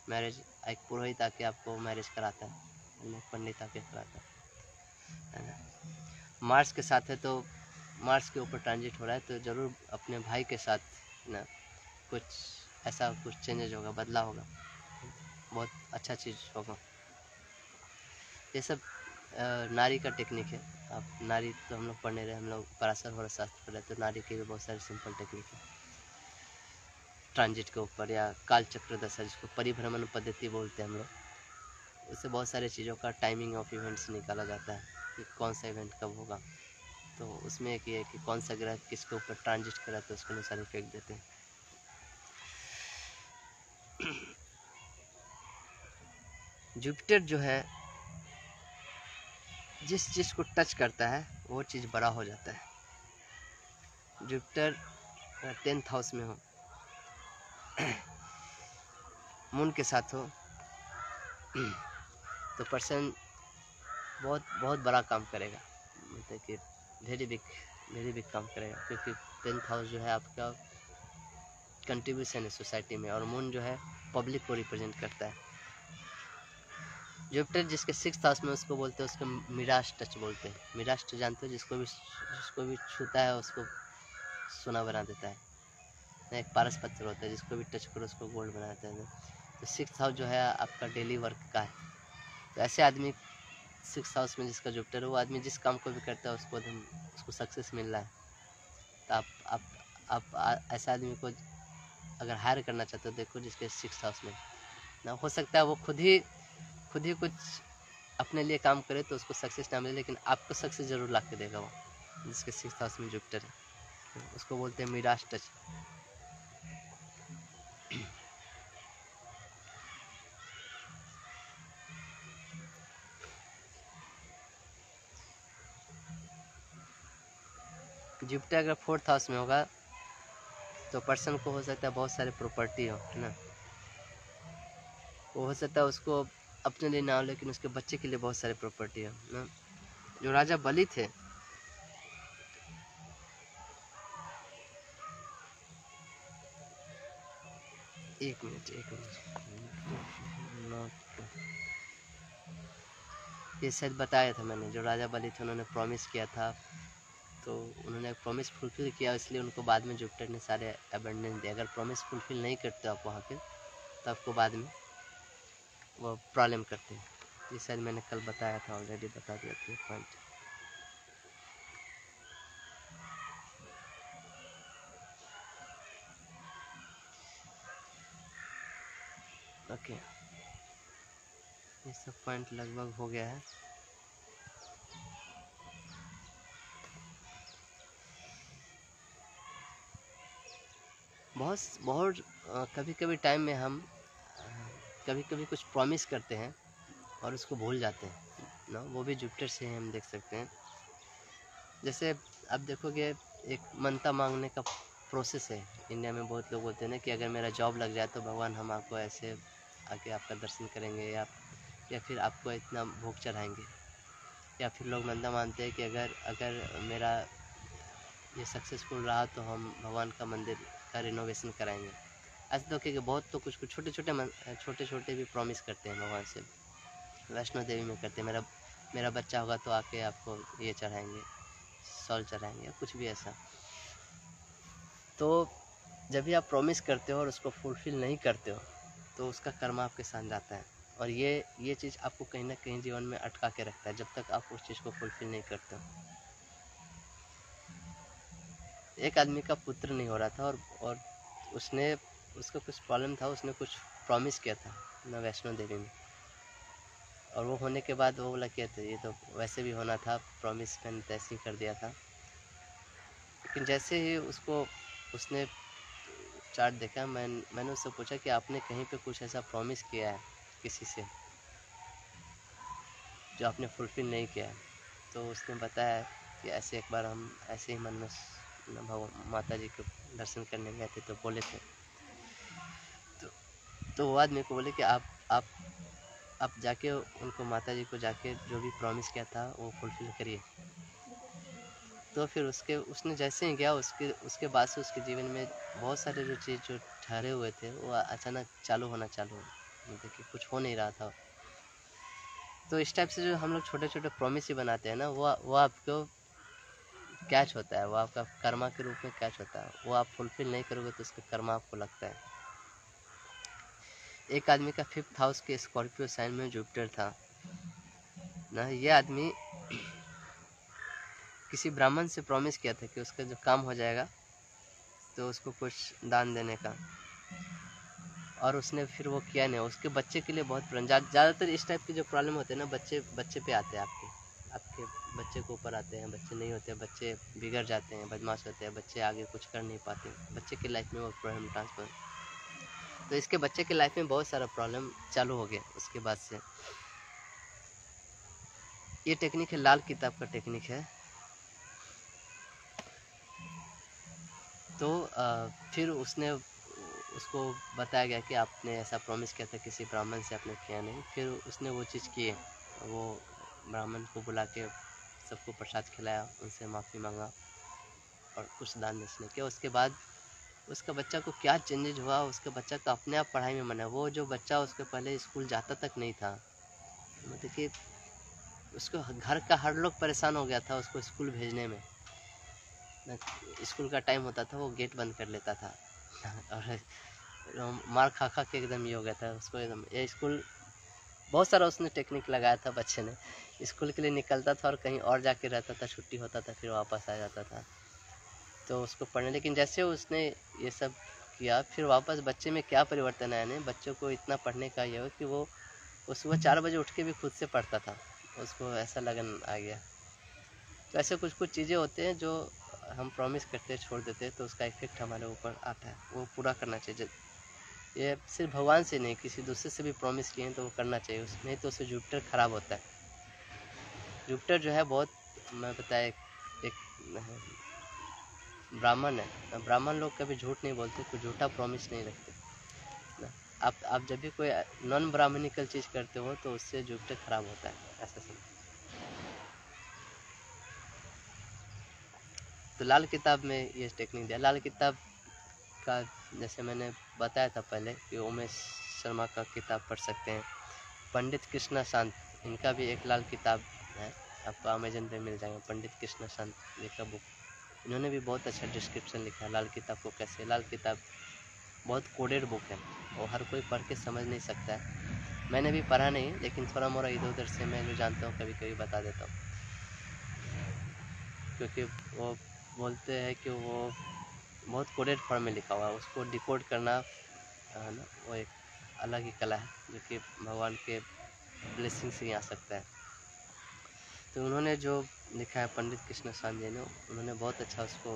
मैरिज एक पुरोहित आके आपको मैरिज कराता है, पंडित आके कराता है ना। मार्स के साथ है तो मार्स के ऊपर ट्रांजिट हो रहा है तो ज़रूर अपने भाई के साथ ना कुछ ऐसा कुछ चेंजेज होगा, बदलाव होगा, बहुत अच्छा चीज़ होगा। ये सब नारी का टेक्निक है। आप नारी तो हम लोग पढ़ने रहे, हम लोग पराशर होरा शास्त्र पढ़े, तो नारी के भी बहुत सारे सिंपल टेक्निक है ट्रांजिट के ऊपर, या काल चक्र दशा जिसको परिभ्रमण पद्धति बोलते हैं हम लोग। उससे बहुत सारे चीज़ों का टाइमिंग ऑफ इवेंट्स निकाला जाता है कि कौन सा इवेंट कब होगा। तो उसमें एक ये है कि कौन सा ग्रह किसके ऊपर ट्रांजिट करा तो उसके अनुसार इफेक्ट देते हैं। जुपिटर जो है जिस चीज़ को टच करता है वो चीज़ बड़ा हो जाता है। जुपिटर 10th हाउस में हो, मून के साथ हो, तो पर्सन बहुत बहुत बड़ा काम करेगा, मतलब कि वेरी बिग काम करेगा, क्योंकि 10th हाउस जो है आपका कंट्रीब्यूशन है सोसाइटी में, और मून जो है पब्लिक को रिप्रेजेंट करता है। जुपिटर जिसके 6th हाउस में उसको बोलते हैं, उसको मिराज टच बोलते हैं। मिराज टच जानते हो, जिसको भी छूता है उसको सोना बना देता है। एक पारस पत्थर होता है, जिसको भी टच करो उसको गोल्ड बना देता है। तो 6th हाउस जो है आपका डेली वर्क का है। तो ऐसे आदमी 6th हाउस में जिसका जुपिटर है, वो आदमी जिस काम को भी करता है उसको सक्सेस मिल रहा है। तो आप ऐसा आदमी को अगर हायर करना चाहते हो, देखो जिसके 6th हाउस में ना, हो सकता है वो खुद ही कुछ अपने लिए काम करे तो उसको सक्सेस ना मिले, लेकिन आपको सक्सेस जरूर ला के देगा वो, जिसके 6th हाउस में जुपिटर है। उसको बोलते हैं मिराज टच। जुपिटर अगर 4th हाउस में होगा तो पर्सन को हो सकता है बहुत सारे प्रॉपर्टी हो, है ना। वो हो सकता है उसको अपने लिए ना हो, लेकिन उसके बच्चे के लिए बहुत सारे प्रॉपर्टी हो ना। जो राजा बलि थे, एक मिनट ये शायद बताया था मैंने। जो राजा बलि थे उन्होंने प्रॉमिस किया था, तो उन्होंने प्रॉमिस फुलफिल किया, इसलिए उनको बाद में जुपिटर ने सारे अबंडेंस दिए। अगर प्रॉमिस फुलफिल नहीं करते आप वहाँ पे तो आपको बाद में वो प्रॉब्लम करते हैं। ये शायद मैंने कल बताया था, ऑलरेडी बता दिया था पॉइंट। ओके, ये सब पॉइंट लगभग हो गया है। बहुत कभी कभी टाइम में हम कभी कभी कुछ प्रॉमिस करते हैं और उसको भूल जाते हैं ना, वो भी जुपिटर से हम देख सकते हैं। जैसे आप देखोगे एक मनता मांगने का प्रोसेस है इंडिया में। बहुत लोग बोलते हैं ना कि अगर मेरा जॉब लग जाए तो भगवान हम आपको ऐसे आके आपका दर्शन करेंगे, या फिर आपको इतना भोग चढ़ाएंगे। या फिर लोग मनता मानते हैं कि अगर मेरा ये सक्सेसफुल रहा तो हम भगवान का मंदिर का रिनोवेशन कराएंगे। ऐसे तो कि बहुत तो कुछ छोटे छोटे भी प्रॉमिस करते हैं भगवान से। वैष्णो देवी में करते हैं, मेरा बच्चा होगा तो आके आपको ये चढ़ाएंगे, सॉल चढ़ाएंगे या कुछ भी ऐसा। तो जब भी आप प्रॉमिस करते हो और उसको फुलफ़िल नहीं करते हो तो उसका कर्म आपके साथ जाता है, और ये चीज़ आपको कहीं ना कहीं जीवन में अटका के रखता है जब तक आप उस चीज़ को फुलफ़िल नहीं करते हो। एक आदमी का पुत्र नहीं हो रहा था और उसका कुछ प्रॉब्लम था, उसने कुछ प्रॉमिस किया था ना वैष्णो देवी में, और वो होने के बाद वो बोला कि ये तो वैसे भी होना था, प्रॉमिस मैंने तो ऐसे ही कर दिया था। लेकिन जैसे ही उसने चार्ट देखा, मैंने उससे पूछा कि आपने कहीं पे कुछ ऐसा प्रॉमिस किया है किसी से जो आपने फुलफ़िल नहीं किया है? तो उसने बताया कि ऐसे एक बार हम ऐसे ही मन में माता जी के दर्शन करने गए थे तो बोले थे, तो वो आदमी को बोले कि आप जाके उनको, माता जी को जाके जो भी प्रॉमिस किया था वो फुलफ़िल करिए। तो फिर उसने जैसे ही गया, उसके बाद से उसके जीवन में बहुत सारे जो चीज़ जो ठहरे हुए थे वो अचानक चालू हो, मतलब कि कुछ हो नहीं रहा था। तो इस टाइप से जो हम लोग छोटे छोटे प्रॉमिस ही बनाते हैं ना, वो आपको कैच होता है, वो आपका कर्मा के रूप में कैच होता है। वो आप फुलफ़िल नहीं करोगे तो उसका कर्मा आपको लगता है। एक आदमी का 5th हाउस के स्कॉर्पियो साइन में जुपिटर था ना। ये आदमी किसी ब्राह्मण से प्रॉमिस किया था कि उसका जो काम हो जाएगा तो उसको कुछ दान देने का, और उसने फिर वो किया नहीं। उसके बच्चे के लिए बहुत ज़्यादातर इस टाइप के जो प्रॉब्लम होते हैं ना, बच्चे पे आते हैं, आपके बच्चे के ऊपर आते हैं। बच्चे नहीं होते, बच्चे बिगड़ जाते हैं, बदमाश होते हैं, बच्चे आगे कुछ कर नहीं पाते, बच्चे की लाइफ में वो प्रॉब्लम ट्रांसफर। तो इसके बच्चे की लाइफ में बहुत सारा प्रॉब्लम चालू हो गया उसके बाद से। ये टेक्निक है, लाल किताब का टेक्निक है। तो फिर उसको बताया गया कि आपने ऐसा प्रॉमिस किया था किसी ब्राह्मण से, आपने किया नहीं। फिर उसने वो चीज़ की, वो ब्राह्मण को बुला के सबको प्रसाद खिलाया, उनसे माफ़ी मांगा और कुछ दान दक्षिणा किया। उसके बाद उसका बच्चा को क्या चेंजेज हुआ, उसका बच्चा का अपने आप पढ़ाई में मन है। वो जो बच्चा उसके पहले स्कूल जाता तक नहीं था, मतलब कि उसको घर का हर लोग परेशान हो गया था उसको स्कूल भेजने में। स्कूल का टाइम होता था वो गेट बंद कर लेता था और मार खा के एकदम ये हो गया था उसको एकदम। ये स्कूल बहुत सारा उसने टेक्निक लगाया था बच्चे ने। स्कूल के लिए निकलता था और कहीं और जाके रहता था, छुट्टी होता था फिर वापस आ जाता था तो उसको पढ़ने। लेकिन जैसे उसने ये सब किया, फिर वापस बच्चे में क्या परिवर्तन आया ने, बच्चों को इतना पढ़ने का ये हो कि वो सुबह 4 बजे उठ के भी खुद से पढ़ता था, उसको ऐसा लगन आ गया। तो ऐसे कुछ चीज़ें होते हैं जो हम प्रॉमिस करते हैं, छोड़ देते हैं, तो उसका इफेक्ट हमारे ऊपर आता है। वो पूरा करना चाहिए। ये सिर्फ भगवान से नहीं, किसी दूसरे से भी प्रॉमिस किए हैं तो वो करना चाहिए। नहीं तो उससे जुपिटर खराब होता है। जुपिटर जो है बहुत, मैं बताया, एक ब्राह्मण है। ब्राह्मण लोग कभी झूठ नहीं बोलते, कोई झूठा प्रॉमिस नहीं रखते ना। आप जब भी कोई नॉन ब्राह्मणिकल चीज़ करते हो तो उससे जुपिटर खराब होता है, ऐसा समझ। तो लाल किताब में ये टेक्निक दिया। लाल किताब का जैसे मैंने बताया था पहले कि उमेश शर्मा का किताब पढ़ सकते हैं। पंडित कृष्णा शांत, इनका भी एक लाल किताब है, आपको अमेजन पे मिल जाएगा। पंडित कृष्णा शांत जी का बुक, इन्होंने भी बहुत अच्छा डिस्क्रिप्शन लिखा है लाल किताब को कैसे। लाल किताब बहुत कोडेड बुक है, वो हर कोई पढ़ के समझ नहीं सकता है। मैंने भी पढ़ा नहीं, लेकिन थोड़ा मोड़ा इधर उधर से मैं जो जानता हूँ कभी कभी बता देता हूँ, क्योंकि वो बोलते हैं कि वो बहुत कोडेड फॉर्म में लिखा हुआ है, उसको डिकोड करना है ना, वो एक अलग ही कला है जो कि भगवान के ब्लेसिंग से ही आ सकता है। तो उन्होंने जो लिखा है पंडित कृष्ण शांत जी ने, उन्होंने बहुत अच्छा उसको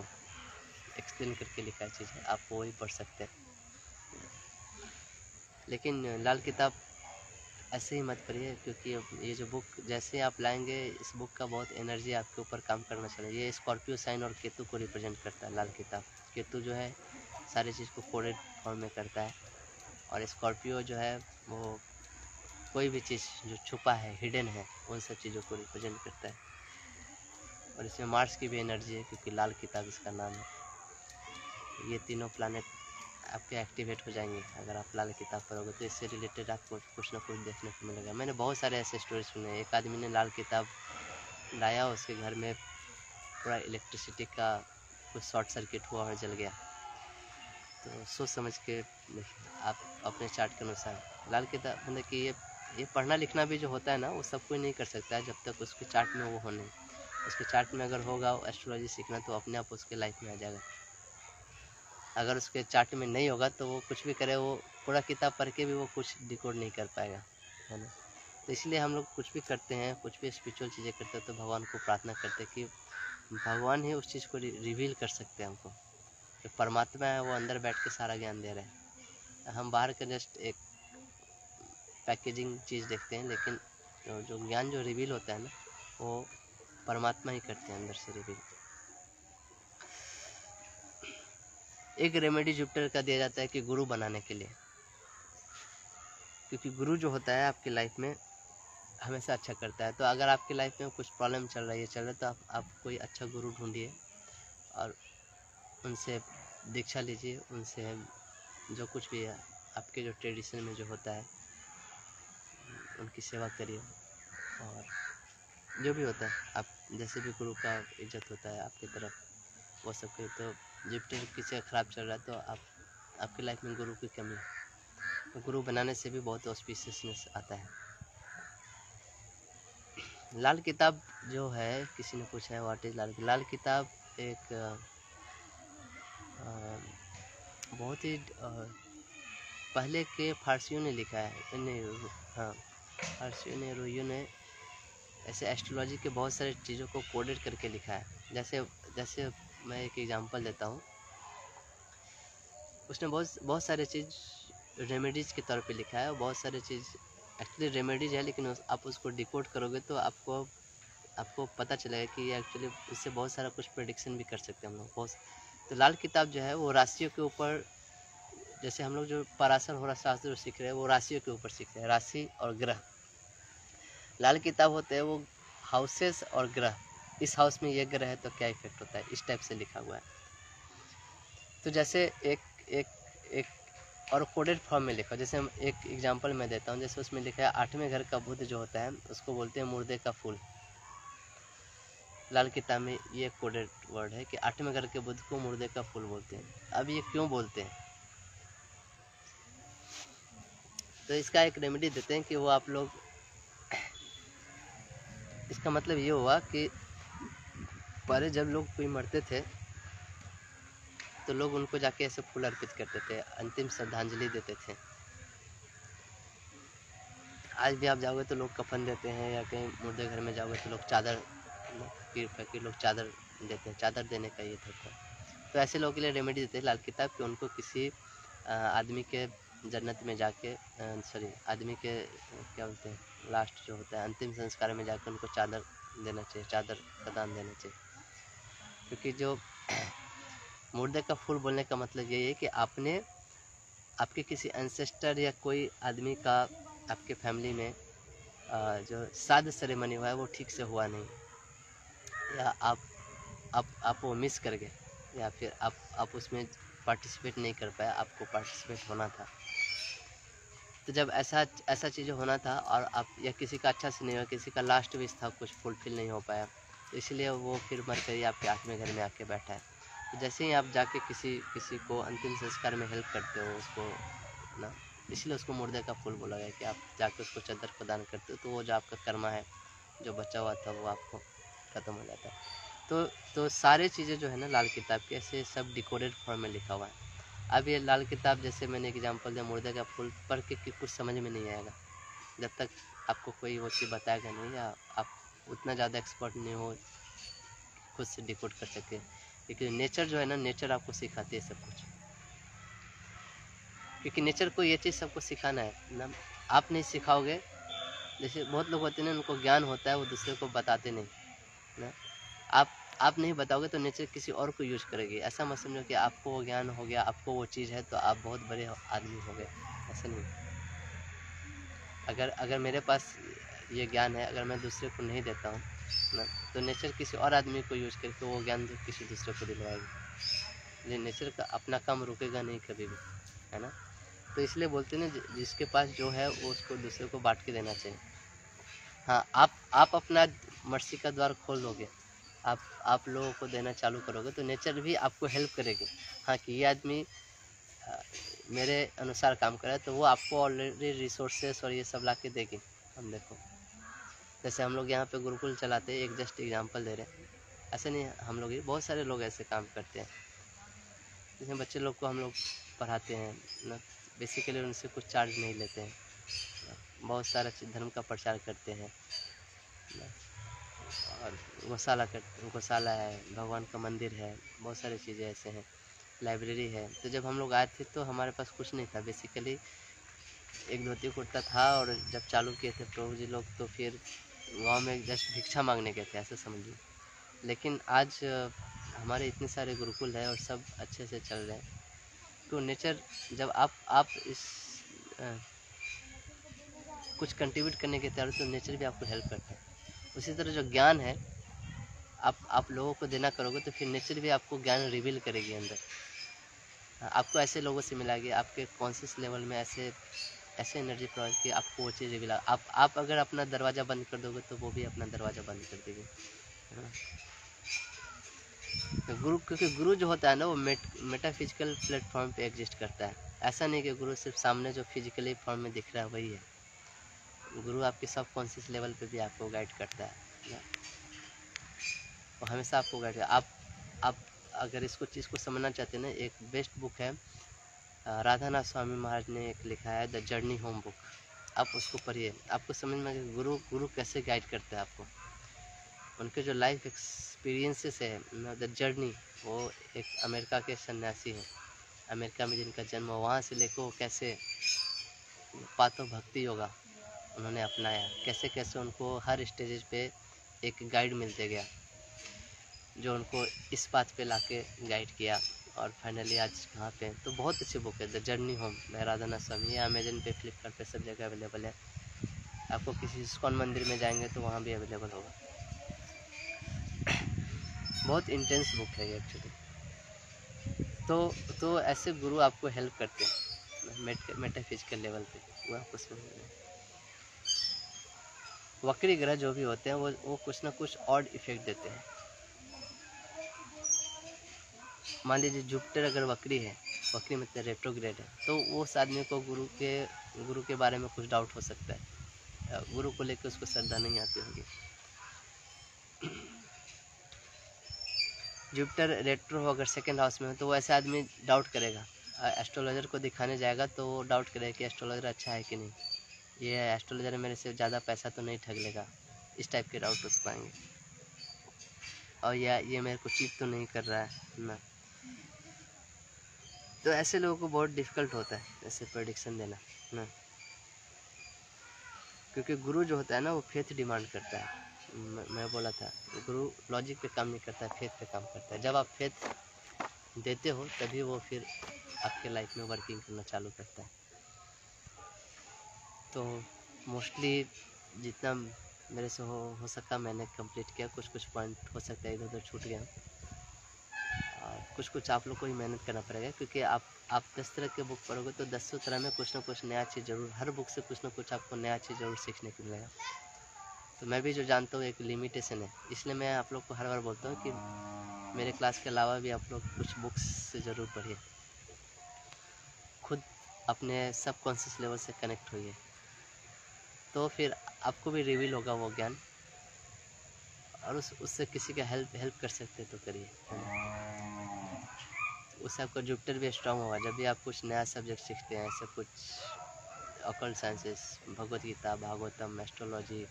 एक्सप्लेन करके लिखा है चीज़ें, आप वो ही पढ़ सकते हैं। लेकिन लाल किताब ऐसे ही मत पढ़िए, क्योंकि ये जो बुक जैसे आप लाएंगे, इस बुक का बहुत एनर्जी आपके ऊपर काम करना चाहिए। ये स्कॉर्पियो साइन और केतु को रिप्रेजेंट करता है लाल किताब। केतु जो है सारी चीज़ को कोडेड फॉर्म में करता है, और स्कॉर्पियो जो है वो कोई भी चीज़ जो छुपा है, हिडन है, उन सब चीज़ों को रिप्रेजेंट करता है। और इसमें मार्स की भी एनर्जी है, क्योंकि लाल किताब इसका नाम है। ये तीनों प्लानेट आपके एक्टिवेट हो जाएंगे अगर आप लाल किताब पढ़ोगे, तो इससे रिलेटेड आपको कुछ ना कुछ देखने को मिलेगा। मैंने बहुत सारे ऐसे स्टोरी सुने। एक आदमी ने लाल किताब लाया, उसके घर में पूरा इलेक्ट्रिसिटी का कुछ शॉर्ट सर्किट हुआ और जल गया। तो सोच समझ के आप अपने चार्ट के अनुसार लाल किताब, मतलब कि ये पढ़ना लिखना भी जो होता है ना, वो सब कोई नहीं कर सकता है जब तक उसके चार्ट में वो हो नहीं। उसके चार्ट में अगर होगा एस्ट्रोलॉजी सीखना, तो अपने आप उसके लाइफ में आ जाएगा। अगर उसके चार्ट में नहीं होगा तो वो कुछ भी करे, वो पूरा किताब पढ़ के भी वो कुछ डिकोड नहीं कर पाएगा, है ना। तो इसलिए हम लोग कुछ भी करते हैं, कुछ भी स्पिरिचुअल चीज़ें करते हैं, तो भगवान को प्रार्थना करते हैं कि भगवान ही उस चीज़ को रिवील कर सकते हैं हमको। जो परमात्मा है वो अंदर बैठ के सारा ज्ञान दे रहे हैं। हम बाहर का जस्ट एक पैकेजिंग चीज़ देखते हैं, लेकिन जो ज्ञान जो रिवील होता है ना, वो परमात्मा ही करते हैं अंदर से रिवील। एक रेमेडी जुपिटर का दिया जाता है कि गुरु बनाने के लिए, क्योंकि गुरु जो होता है आपकी लाइफ में हमेशा अच्छा करता है। तो अगर आपकी लाइफ में कुछ प्रॉब्लम चल रही है तो आप कोई अच्छा गुरु ढूंढिए और उनसे दीक्षा लीजिए, उनसे जो कुछ भी है आपके जो ट्रेडिशन में जो होता है उनकी सेवा करिए। और जो भी होता है आप जैसे भी गुरु का इज्जत होता है आपकी तरफ, वो सब करिए। तो जुपिटर किसी खराब चल रहा है तो आपकी लाइफ में गुरु की कमी है, तो गुरु बनाने से भी बहुत ऑस्पिशियसनेस आता है। लाल किताब जो है, किसी ने पूछा है व्हाट इज लाल किताब एक बहुत ही पहले के फारसियों ने लिखा है। हाँ, फारसियों ने, रोहियों ने ऐसे एस्ट्रोलॉजी के बहुत सारे चीज़ों को कोडेड करके लिखा है। जैसे मैं एक एग्जांपल देता हूँ। उसने बहुत सारे चीज़ रेमेडीज़ के तौर पे लिखा है, और बहुत सारे चीज़ एक्चुअली रेमेडीज है, लेकिन आप उसको डिकोड करोगे तो आपको पता चलेगा कि एक्चुअली उससे बहुत सारा कुछ प्रेडिक्शन भी कर सकते हैं हम लोग। तो लाल किताब जो है वो राशियों के ऊपर, जैसे हम लोग जो पराशर हो रहा शास्त्र जो सीख रहे हैं वो राशियों के ऊपर सीख रहे हैं, राशि और ग्रह। लाल किताब होते हैं वो हाउसेस और ग्रह, इस हाउस में ये ग्रह है तो क्या इफेक्ट होता है, इस टाइप से लिखा हुआ है। तो जैसे एक और कोडेड फॉर्म में लिखा, जैसे हम एक एग्जांपल मैं देता हूँ। जैसे उसमें लिखा है 8वें घर का बुध जो होता है उसको बोलते हैं मुर्दे का फूल। लाल किताब में ये कोडेड वर्ड है कि 8वें घर के बुध को मुर्दे का फूल बोलते हैं। अब ये क्यों बोलते हैं, तो इसका एक रेमेडी देते हैं कि वो आप लोग, इसका मतलब ये हुआ कि पहले जब लोग कोई मरते थे तो लोग उनको जाके ऐसे फूल अर्पित करते थे, अंतिम श्रद्धांजलि देते थे। आज भी आप जाओगे तो लोग कफन देते हैं, या कहीं मुर्दे घर में जाओगे तो लोग चादर, फकीर लोग चादर देते हैं। चादर देने का ये था। तो ऐसे लोगों के लिए रेमेडी देते हैं लाल किताब कि उनको किसी आदमी के जन्नत में जाके, आदमी के क्या बोलते हैं, लास्ट जो होता है अंतिम संस्कार में जाकर उनको चादर देना चाहिए, चादर का दान देना चाहिए। क्योंकि जो मुर्दे का फूल बोलने का मतलब यही है कि आपके किसी एंसेस्टर या कोई आदमी का आपके फैमिली में जो श्राद्ध सेरेमनी हुआ है वो ठीक से हुआ नहीं, या आप वो मिस कर गए, या फिर आप उसमें पार्टिसिपेट नहीं कर पाए, आपको पार्टिसिपेट होना था। तो जब ऐसा चीज़ें होना था और आप, या किसी का अच्छा से नहीं हुआ, किसी का लास्ट विश था कुछ फुलफिल नहीं हो पाया, तो इसलिए वो फिर मर कर आपके 8वें घर में आके बैठा है। तो जैसे ही आप जाके किसी को अंतिम संस्कार में हेल्प करते हो उसको ना, इसलिए उसको मुर्दे का फूल बोला गया कि आप जाके उसको चादर प्रदान करते हो, तो वो जो आपका कर्मा है जो बचा हुआ था वो आपको ख़त्म हो जाता है। तो सारे चीज़ें जो है ना लाल किताब के, ऐसे सब डिकोडेड फॉर्म में लिखा हुआ है। अब ये लाल किताब, जैसे मैंने एग्जांपल दिया मुर्दे का फूल, पढ़ के कुछ समझ में नहीं आएगा जब तक आपको कोई वो चीज़ बताएगा नहीं, या आप उतना ज़्यादा एक्सपर्ट नहीं हो खुद से डिकोड कर सके। लेकिन नेचर जो है ना, नेचर आपको सिखाती है सब कुछ, क्योंकि नेचर को ये चीज़ सबको सिखाना है ना। आप नहीं सिखाओगे, जैसे बहुत लोग होते हैं ना उनको ज्ञान होता है वो दूसरे को बताते नहीं ना। आप नहीं बताओगे तो नेचर किसी और को यूज करेगी। ऐसा मत समझो कि आपको वो ज्ञान हो गया, आपको वो चीज़ है तो आप बहुत बड़े आदमी हो गए, ऐसा नहीं। अगर मेरे पास ये ज्ञान है, अगर मैं दूसरे को नहीं देता हूँ ना, तो नेचर किसी और आदमी को यूज करके वो ज्ञान किसी दूसरे को दिलवाएगी। लेकिन नेचर का अपना काम रुकेगा नहीं कभी भी, है ना। तो इसलिए बोलते हैं ना, जिसके पास जो है वो उसको दूसरे को बांट के देना चाहिए। हाँ, आप अपना मर्सी का द्वार खोल लोगे, आप लोगों को देना चालू करोगे, तो नेचर भी आपको हेल्प करेगी। हाँ, कि ये आदमी मेरे अनुसार काम करे, तो वो आपको ऑलरेडी रिसोर्सेस और ये सब ला के देगी। हम देखो, जैसे हम लोग यहाँ पे गुरुकुल चलाते हैं, एक जस्ट एग्जांपल दे रहे हैं, ऐसे नहीं, हम लोग ही बहुत सारे लोग ऐसे काम करते हैं। जैसे बच्चे लोग को हम लोग पढ़ाते हैं ना, बेसिकली उनसे कुछ चार्ज नहीं लेते हैं, बहुत सारा धर्म का प्रचार करते हैं, और गौशाला है, भगवान का मंदिर है, बहुत सारी चीज़ें ऐसे हैं, लाइब्रेरी है। तो जब हम लोग आए थे तो हमारे पास कुछ नहीं था, बेसिकली एक धोती कुर्ता था, और जब चालू किए थे प्रभु जी लोग, तो फिर गांव में जस्ट भिक्षा मांगने गए थे, ऐसे समझिए। लेकिन आज हमारे इतने सारे गुरुकुल है और सब अच्छे से चल रहे हैं। तो नेचर, जब आप इस कुछ कंट्रीब्यूट करने के तैयार, तो नेचर भी आपको हेल्प करता है। उसी तरह जो ज्ञान है, आप लोगों को देना करोगे, तो फिर नेचर भी आपको ज्ञान रिवील करेगी अंदर। आपको ऐसे लोगों से मिलाएगी, आपके कॉन्शियस लेवल में ऐसे एनर्जी प्रोवाइड की आपको वो चीज़ रिवील। आप अगर अपना दरवाज़ा बंद कर दोगे, तो वो भी अपना दरवाज़ा बंद कर देगी। तो गुरु, क्योंकि गुरु जो होता है ना, वो मेटाफिजिकल प्लेटफॉर्म पे एग्जिस्ट करता है। ऐसा नहीं कि गुरु सिर्फ सामने जो फिजिकली फॉर्म में दिख रहा है वही है। गुरु आपके सब कॉन्शियस लेवल पे भी आपको गाइड करता है, वो हमेशा आपको गाइड करता है। आप अगर इसको चीज़ को समझना चाहते हैं ना, एक बेस्ट बुक है, राधानाथ स्वामी महाराज ने एक लिखा है, द जर्नी होम बुक। आप उसको पढ़िए, आपको समझ में आएगा गुरु कैसे गाइड करते हैं आपको। उनके जो लाइफ एक्सपीरियंसेस है, द जर्नी, वो एक अमेरिका के सन्यासी हैं, अमेरिका में जिनका जन्म, वहाँ से लेकर वो कैसे पातो भक्ति योगा उन्होंने अपनाया, कैसे कैसे उनको हर स्टेज पे एक गाइड मिलते गया, जो उनको इस बात पे लाके गाइड किया, और फाइनली आज कहाँ पे। तो बहुत अच्छी बुक है, द जर्नी होम, राधानाथ स्वामी। ये अमेजन पे, फ्लिपकार्ट पे सब जगह अवेलेबल है। आपको किसी इस्कॉन मंदिर में जाएंगे तो वहाँ भी अवेलेबल होगा। बहुत इंटेंस बुक है ये एक्चुअली। तो ऐसे गुरु आपको हेल्प करते हैं मेटाफिजिकल लेवल पे, वो आपको समझ। वक्री ग्रह जो भी होते हैं, वो कुछ ना कुछ ऑड इफेक्ट देते हैं। मान लीजिए जुपिटर अगर वक्री है, वक्री मतलब रेट्रोग्रेड है, तो उस आदमी को गुरु के बारे में कुछ डाउट हो सकता है, गुरु को लेकर उसको श्रद्धा नहीं आती होगी। जुपिटर रेट्रो हो अगर सेकेंड हाउस में हो, तो वो ऐसा आदमी डाउट करेगा। एस्ट्रोलॉजर को दिखाने जाएगा तो वो डाउट करेगा कि एस्ट्रोलॉजर अच्छा है कि नहीं, ये एस्ट्रोलॉजर मेरे से ज़्यादा पैसा तो नहीं ठग लेगा, इस टाइप के डाउट उसको आएंगे। और ये मेरे को चीट तो नहीं कर रहा है ना। तो ऐसे लोगों को बहुत डिफ़िकल्ट होता है ऐसे प्रेडिक्शन देना ना, क्योंकि गुरु जो होता है ना, वो फेथ डिमांड करता है। मैं बोला था, गुरु लॉजिक पे काम नहीं करता है, फेथ पे काम करता है। जब आप फेथ देते हो, तभी वो फिर आपके लाइफ में वर्किंग करना चालू करता है। तो मोस्टली जितना मेरे से हो सका मैंने कंप्लीट किया। कुछ पॉइंट हो सकता है इधर उधर छूट गया, कुछ आप लोग को ही मेहनत करना पड़ेगा, क्योंकि आप 10 तरह के बुक पढ़ोगे तो 10 तरह में कुछ ना कुछ नया चीज़ जरूर, हर बुक से कुछ ना कुछ आपको नया चीज़ जरूर सीखने को मिलेगा। तो मैं भी जो जानता हूँ एक लिमिटेशन है, इसलिए मैं आप लोग को हर बार बोलता हूँ कि मेरे क्लास के अलावा भी आप लोग कुछ बुक्स से ज़रूर पढ़िए, खुद अपने सब कॉन्शियस लेवल से कनेक्ट होइए, तो फिर आपको भी रिवील होगा वो ज्ञान, और उससे किसी का हेल्प कर सकते तो करिए। उससे आपका जुपिटर भी स्ट्रांग होगा। जब भी आप कुछ नया सब्जेक्ट सीखते हैं, ऐसे कुछ occult sciences, Bhagavad Gita, Bhagavatam, astrology,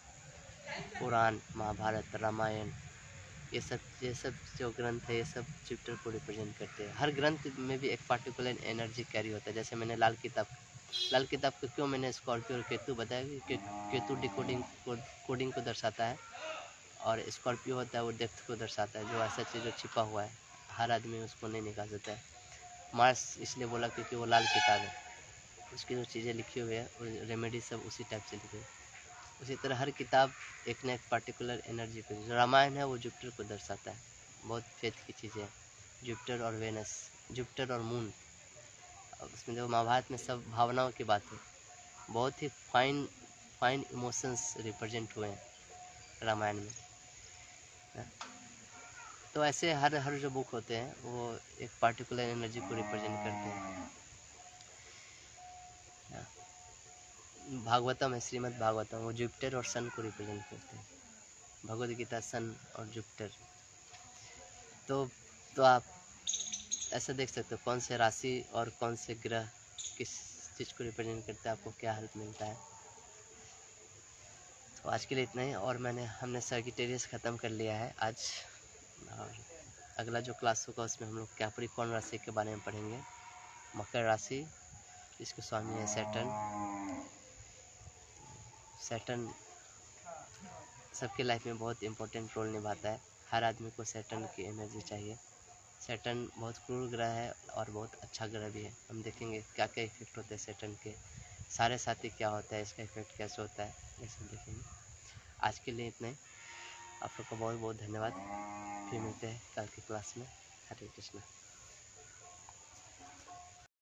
पुराण, महाभारत, रामायण, ये सब जो ग्रंथ है, ये सब जुपिटर को रिप्रेजेंट करते हैं। हर ग्रंथ में भी एक पार्टिकुलर एनर्जी कैरी होता है। जैसे मैंने लाल किताब को क्यों मैंने स्कॉर्पियो और केतु बताया, कि केतु कोडिंग को दर्शाता है, और स्कॉर्पियो होता है वो डेप्थ को दर्शाता है, जो ऐसा चीज़ जो छिपा हुआ है, हर आदमी उसको नहीं निकाल सकता है। मार्स इसलिए बोला क्योंकि वो लाल किताब है, उसकी जो चीज़ें लिखी हुई है और रेमेडी सब उसी टाइप से लिखी है। उसी तरह हर किताब एक न एक पार्टिकुलर एनर्जी को, जो रामायण है वो जुपिटर को दर्शाता है, बहुत फेथ की चीज़ें हैं, जुपिटर और वेनस, जुपिटर और मून। उसमें जो महाभारत में सब भावनाओं की बात है, बहुत ही फाइन फाइन इमोशंस रिप्रेजेंट हुए हैं रामायण में। तो ऐसे हर हर जो बुक होते हैं वो एक पार्टिकुलर एनर्जी को रिप्रेजेंट करते हैं। भागवतम है, श्रीमद् भागवतम, वो जुपिटर और सन को रिप्रेजेंट करते हैं। भगवद गीता सन और जुपिटर। तो आप ऐसा देख सकते हो कौन से राशि और कौन से ग्रह किस चीज़ को रिप्रेजेंट करते हैं, आपको क्या हेल्प मिलता है। तो आज के लिए इतना ही, और हमने सैजिटेरियस ख़त्म कर लिया है आज, और अगला जो क्लास होगा उसमें हम लोग कैप्रिकॉर्न राशि के बारे में पढ़ेंगे। मकर राशि, इसके स्वामी है सैटर्न। सैटर्न सबके लाइफ में बहुत इम्पोर्टेंट रोल निभाता है, हर आदमी को सैटर्न की एनर्जी चाहिए। सैटर्न बहुत क्रूर ग्रह है और बहुत अच्छा ग्रह भी है। हम देखेंगे क्या क्या इफेक्ट होते हैं सैटर्न के, सारे साथी क्या होता है, इसका इफेक्ट कैसे होता है, ये सब देखेंगे। आज के लिए इतना ही, आप लोग का बहुत बहुत धन्यवाद। फिर मिलते हैं कल की क्लास में। हरे कृष्णा।